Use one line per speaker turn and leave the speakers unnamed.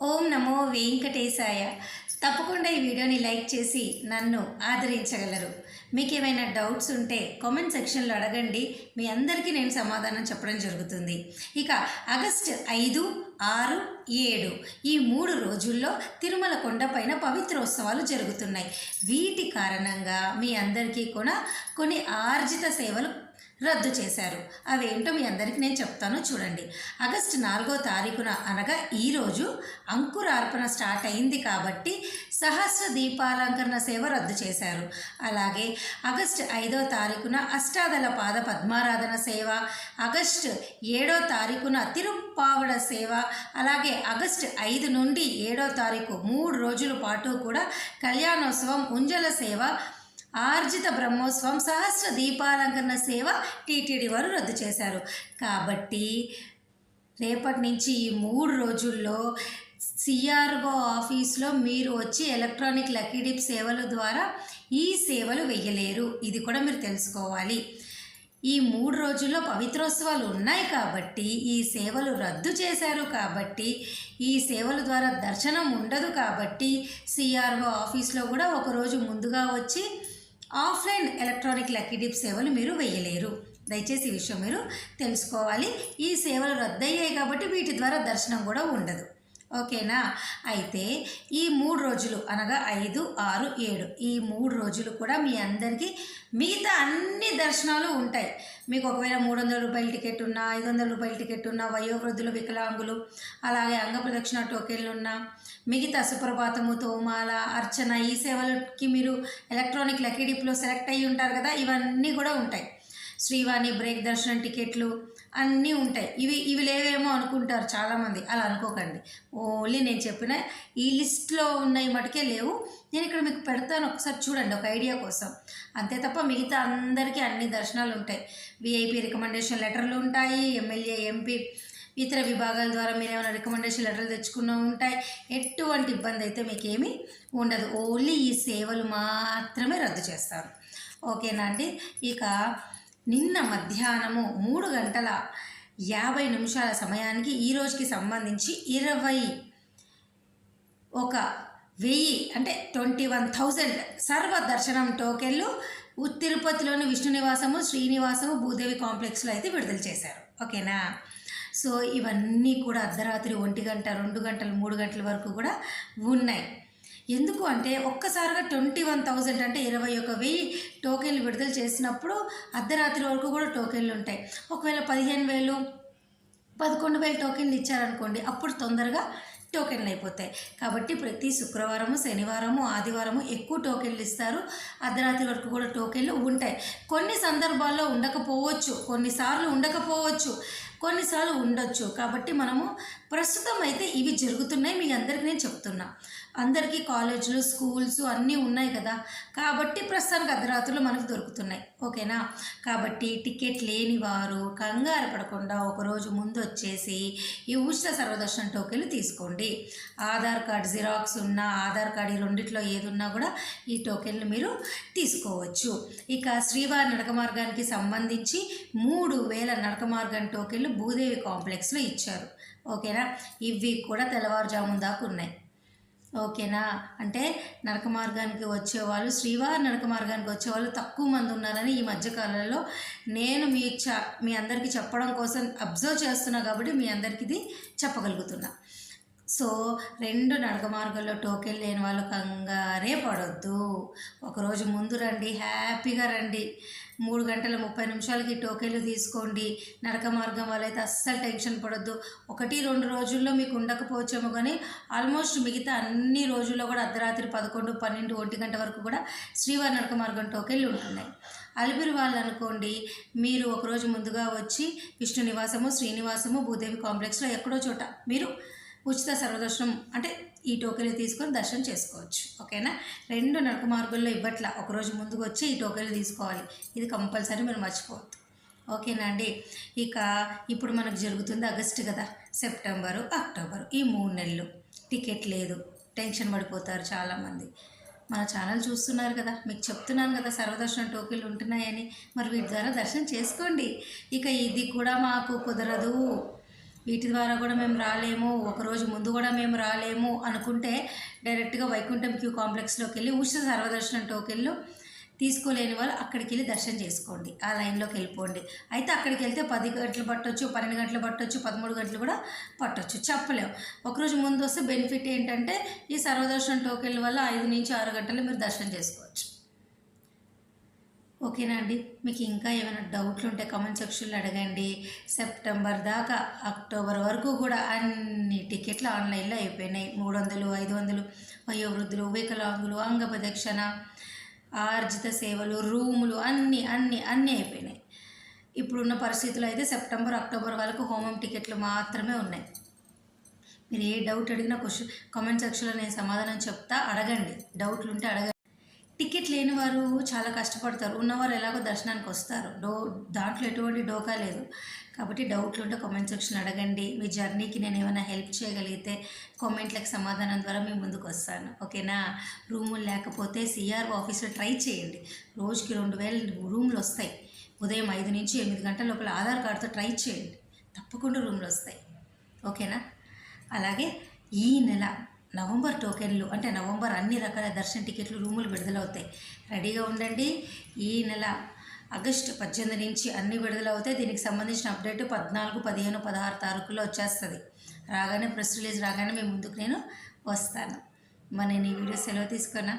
ఓం నమో వెంకటేశాయ. తప్పకుండా ఈ వీడియోని లైక్ చేసి నన్ను ఆదరించగలరు. మీకు ఏమైనా డౌట్స్ ఉంటే కామెంట్ సెక్షన్లో అడగండి. మీ అందరికీ నేను సమాధానం చెప్పడం జరుగుతుంది. ఇక ఆగస్టు 5, 6, 7 ఈ 3 రోజుల్లో తిరుమల కొండపైన పవిత్రోత్సవాలు జరుగుతున్నాయి. వీటి కారణంగా మీ అందరికీ కూడా కొన్ని ఆర్జిత సేవలు రద్దు చేశారు. అవేంటో మీ అందరికీ నేను చెప్తాను, చూడండి. ఆగస్టు 4వ తారీఖున అనగా ఈరోజు అంకురార్పణ స్టార్ట్ అయింది కాబట్టి సహస్ర దీపాలంకరణ సేవ రద్దు చేశారు. అలాగే ఆగస్టు 5వ తారీఖున అష్టాదళ పాద పద్మారాధన సేవ, ఆగస్టు 7వ తారీఖున తిరుప్పావడ సేవ, అలాగే ఆగస్టు 5 నుండి 7వ తారీఖు 3 రోజుల పాటు కూడా కళ్యాణోత్సవం, ఉంజల సేవ, ఆర్జిత బ్రహ్మోత్సవం, సహస్ర దీపాలంకరణ సేవ టీటీడీ వారు రద్దు చేశారు. కాబట్టి రేపటి నుంచి ఈ 3 రోజుల్లో సిఆర్ఓ ఆఫీస్లో మీరు వచ్చి ఎలక్ట్రానిక్ లక్కీ డిప్ సేవల ద్వారా ఈ సేవలు వెయ్యలేరు. ఇది కూడా మీరు తెలుసుకోవాలి. ఈ 3 రోజుల్లో పవిత్రోత్సవాలు ఉన్నాయి కాబట్టి ఈ సేవలు రద్దు చేశారు. కాబట్టి ఈ సేవల ద్వారా దర్శనం ఉండదు. కాబట్టి సిఆర్ఓ ఆఫీస్లో కూడా ఒకరోజు ముందుగా వచ్చి ఆఫ్లైన్ ఎలక్ట్రానిక్ లక్కీ డిప్ సేవలు మీరు వేయలేరు. దయచేసి ఈ విషయం మీరు తెలుసుకోవాలి. ఈ సేవలు రద్దయ్యాయి కాబట్టి వీటి ద్వారా దర్శనం కూడా ఉండదు. ఓకేనా? అయితే ఈ 3 రోజులు అనగా 5, 6, 7 ఈ 3 రోజులు కూడా మీ అందరికీ మిగతా అన్ని దర్శనాలు ఉంటాయి. మీకు ఒకవేళ 300 రూపాయల టికెట్ ఉన్నా, 500 రూపాయల టికెట్ ఉన్నా, వయోవృద్ధులు, వికలాంగులు, అలాగే అంగప్రదక్షిణ టోకెన్లు ఉన్నా, మిగతా సుప్రభాతము, తోమాల, అర్చన ఈ సేవలకి మీరు ఎలక్ట్రానిక్ లక్కీ డిప్లో సెలెక్ట్ అయ్యి ఉంటారు కదా, ఇవన్నీ కూడా ఉంటాయి. శ్రీవాణి బ్రేక్ దర్శనం టికెట్లు అన్నీ ఉంటాయి. ఇవి లేవేమో అనుకుంటారు చాలామంది. అలా అనుకోకండి. ఓన్లీ నేను చెప్పిన ఈ లిస్ట్లో ఉన్నాయి మటుకే లేవు. నేను ఇక్కడ మీకు పెడతాను, ఒకసారి చూడండి ఒక ఐడియా కోసం. అంతే తప్ప మిగతా అందరికీ అన్ని దర్శనాలు ఉంటాయి. విఐపి రికమెండేషన్ లెటర్లు ఉంటాయి. ఎమ్మెల్యే, ఎంపీ ఇతర విభాగాల ద్వారా మీరు ఏమైనా రికమెండేషన్ లెటర్లు తెచ్చుకున్న ఉంటాయి. ఎటువంటి ఇబ్బంది అయితే మీకేమీ ఉండదు. ఓన్లీ ఈ సేవలు మాత్రమే రద్దు చేస్తారు. ఓకేనా అండి? ఇక నిన్న మధ్యాహ్నము 3:50 సమయానికి ఈ రోజుకి సంబంధించి 21,000 అంటే 21,000 సర్వ దర్శనం టోకెన్లు తిరుపతిలోని విష్ణు నివాసము, శ్రీనివాసము, భూదేవి కాంప్లెక్స్లో అయితే విడుదల చేశారు. ఓకేనా? సో ఇవన్నీ కూడా అర్ధరాత్రి 1 గంట, 2 గంటలు, 3 గంటల వరకు కూడా ఉన్నాయి. ఎందుకు అంటే ఒక్కసారిగా 21,000 అంటే 21,000 టోకెన్లు విడుదల చేసినప్పుడు అర్ధరాత్రి వరకు కూడా టోకెన్లు ఉంటాయి. ఒకవేళ 15,000, 11,000 టోకెన్లు ఇచ్చారనుకోండి, అప్పుడు తొందరగా టోకెన్లు అయిపోతాయి. కాబట్టి ప్రతి శుక్రవారము, శనివారము, ఆదివారము ఎక్కువ టోకెన్లు ఇస్తారు. అర్ధరాత్రి వరకు కూడా టోకెన్లు ఉంటాయి. కొన్ని సందర్భాల్లో ఉండకపోవచ్చు, కొన్నిసార్లు ఉండకపోవచ్చు, కొన్నిసార్లు ఉండొచ్చు. కాబట్టి మనము ప్రస్తుతం అయితే ఇవి జరుగుతున్నాయి. మీ అందరికీ నేను చెప్తున్నా. అందరికీ కాలేజీలు, స్కూల్స్ అన్నీ ఉన్నాయి కదా, కాబట్టి ప్రస్తుతానికి అర్ధరాత్రులు మనకు దొరుకుతున్నాయి. ఓకేనా? కాబట్టి టికెట్ లేని వారు కంగారు పడకుండా ఒకరోజు ముందు వచ్చేసి ఈ ఉచిత సర్వదర్శనం టోకెన్లు తీసుకోండి. ఆధార్ కార్డ్ జిరాక్స్ ఉన్నా, ఆధార్ కార్డ్ ఈ రెండిట్లో ఏది ఉన్నా కూడా ఈ టోకెన్లు మీరు తీసుకోవచ్చు. ఇక శ్రీవారి నడక మార్గానికి సంబంధించి 3,000 నడక మార్గం టోకెన్లు భూదేవి కాంప్లెక్స్లో ఇచ్చారు. ఓకేనా? ఇవి కూడా తెల్లవారుజామున దాకా ఉన్నాయి. ఓకేనా? అంటే నడక మార్గానికి వచ్చేవాళ్ళు, శ్రీవారి నడక మార్గానికి వచ్చేవాళ్ళు తక్కువ మంది ఉన్నారని ఈ మధ్యకాలంలో నేను మీ అందరికీ చెప్పడం కోసం అబ్జర్వ్ చేస్తున్నా కాబట్టి మీ అందరికీ ఇది చెప్పగలుగుతున్నా. సో 2 నడక మార్గంలో టోకెన్ లేని వాళ్ళు కంగారే పడొద్దు. ఒకరోజు ముందు రండి, హ్యాపీగా రండి. 3:30 టోకెన్లు తీసుకోండి. నడక మార్గం వాళ్ళైతే అస్సలు టెన్షన్ పడొద్దు. 1-2 రోజుల్లో మీకు ఉండకపోవచ్చేమో, కానీ ఆల్మోస్ట్ మిగతా అన్ని రోజుల్లో కూడా అర్ధరాత్రి 11, 12, 1 గంట వరకు కూడా శ్రీవారి నడక మార్గం టోకెన్లు ఉంటున్నాయి. అలిపిరి వాళ్ళు అనుకోండి, మీరు ఒకరోజు ముందుగా వచ్చి విష్ణు నివాసము, శ్రీనివాసము, భూదేవి కాంప్లెక్స్లో ఎక్కడో చోట మీరు ఉచిత సర్వదర్శనం అంటే ఈ టోకెన్లు తీసుకొని దర్శనం చేసుకోవచ్చు. ఓకేనా? 2 నడక మార్గంలో ఇవ్వట్లా, ఒకరోజు ముందుకు వచ్చి ఈ టోకెన్లు తీసుకోవాలి. ఇది కంపల్సరీ మీరు మర్చిపోవద్దు. ఓకేనా అండి? ఇక ఇప్పుడు మనకు జరుగుతుంది ఆగస్టు కదా, సెప్టెంబరు, అక్టోబరు ఈ 3 నెలలు టికెట్ లేదు. టెన్షన్ పడిపోతారు చాలామంది. మన ఛానల్ చూస్తున్నారు కదా, మీకు చెప్తున్నాను కదా సర్వదర్శనం టోకెన్లు ఉంటున్నాయని. మరి వీటి ద్వారా దర్శనం చేసుకోండి. ఇక ఇది కూడా మాకు కుదరదు, వీటి ద్వారా కూడా మేము రాలేము, ఒకరోజు ముందు కూడా మేము రాలేము అనుకుంటే డైరెక్ట్గా వైకుంఠం క్యూ కాంప్లెక్స్లోకి వెళ్ళి ఉచిత సర్వదర్శనం టోకెన్లు తీసుకోలేని వాళ్ళు అక్కడికి వెళ్ళి దర్శనం చేసుకోండి, ఆ లైన్లోకి వెళ్ళిపోండి. అయితే అక్కడికి వెళ్తే 10 గంటలు పట్టొచ్చు, 12 గంటలు పట్టొచ్చు, 13 గంటలు కూడా పట్టొచ్చు, చెప్పలేము. ఒకరోజు ముందు వస్తే బెనిఫిట్ ఏంటంటే ఈ సర్వదర్శనం టోకెన్ల వల్ల 5 నుంచి 6 గంటలు మీరు దర్శనం చేసుకోవచ్చు. ఓకేనా అండి? మీకు ఇంకా ఏమైనా డౌట్లు ఉంటే కామెంట్ సెక్షన్లో అడగండి. సెప్టెంబర్ దాకా అక్టోబర్ వరకు కూడా అన్ని టికెట్లు ఆన్లైన్లో అయిపోయినాయి. 300, 500, వయోవృద్ధులు, వికలాంగులు, అంగప్రదక్షిణ, ఆర్జిత సేవలు, రూములు అన్నీ అయిపోయినాయి. ఇప్పుడున్న పరిస్థితుల్లో అయితే సెప్టెంబర్, అక్టోబర్ వరకు హోమం టికెట్లు మాత్రమే ఉన్నాయి. మీరు ఏ డౌట్ అడిగినా కామెంట్ సెక్షన్లో నేను సమాధానం చెప్తా, అడగండి. డౌట్లు ఉంటే అడగండి. టికెట్ లేని వారు చాలా కష్టపడతారు, ఉన్నవారు ఎలాగో దర్శనానికి వస్తారు. దాంట్లో ఎటువంటి డోకా లేదు. కాబట్టి డౌట్లు ఉంటే కామెంట్ సెక్షన్ అడగండి. మీ జర్నీకి నేను ఏమైనా హెల్ప్ చేయగలిగితే కామెంట్లకు సమాధానం ద్వారా మీ ముందుకు వస్తాను. ఓకేనా? రూములు లేకపోతే సిఆర్ఓ ఆఫీస్లో ట్రై చేయండి. రోజుకి 2000 రూములు వస్తాయి. ఉదయం 5 నుంచి 8 గంటల లోపల ఆధార్ కార్డుతో ట్రై చేయండి, తప్పకుండా రూములు వస్తాయి. ఓకేనా? అలాగే ఈ నెల నవంబర్ టోకెన్లు అంటే నవంబర్ అన్ని రకాల దర్శన టికెట్లు, రూములు విడుదలవుతాయి. రెడీగా ఉండండి. ఈ నెల ఆగస్టు 18 నుంచి అన్ని విడుదలవుతాయి. దీనికి సంబంధించిన అప్డేట్ 14, 15, 16 తారీఖుల్లో వచ్చేస్తుంది. రాగానే ప్రెస్ రిలీజ్ రాగానే మీ ముందుకు నేను వస్తాను. మరి నేను ఈ వీడియో సెలవు తీసుకున్నా.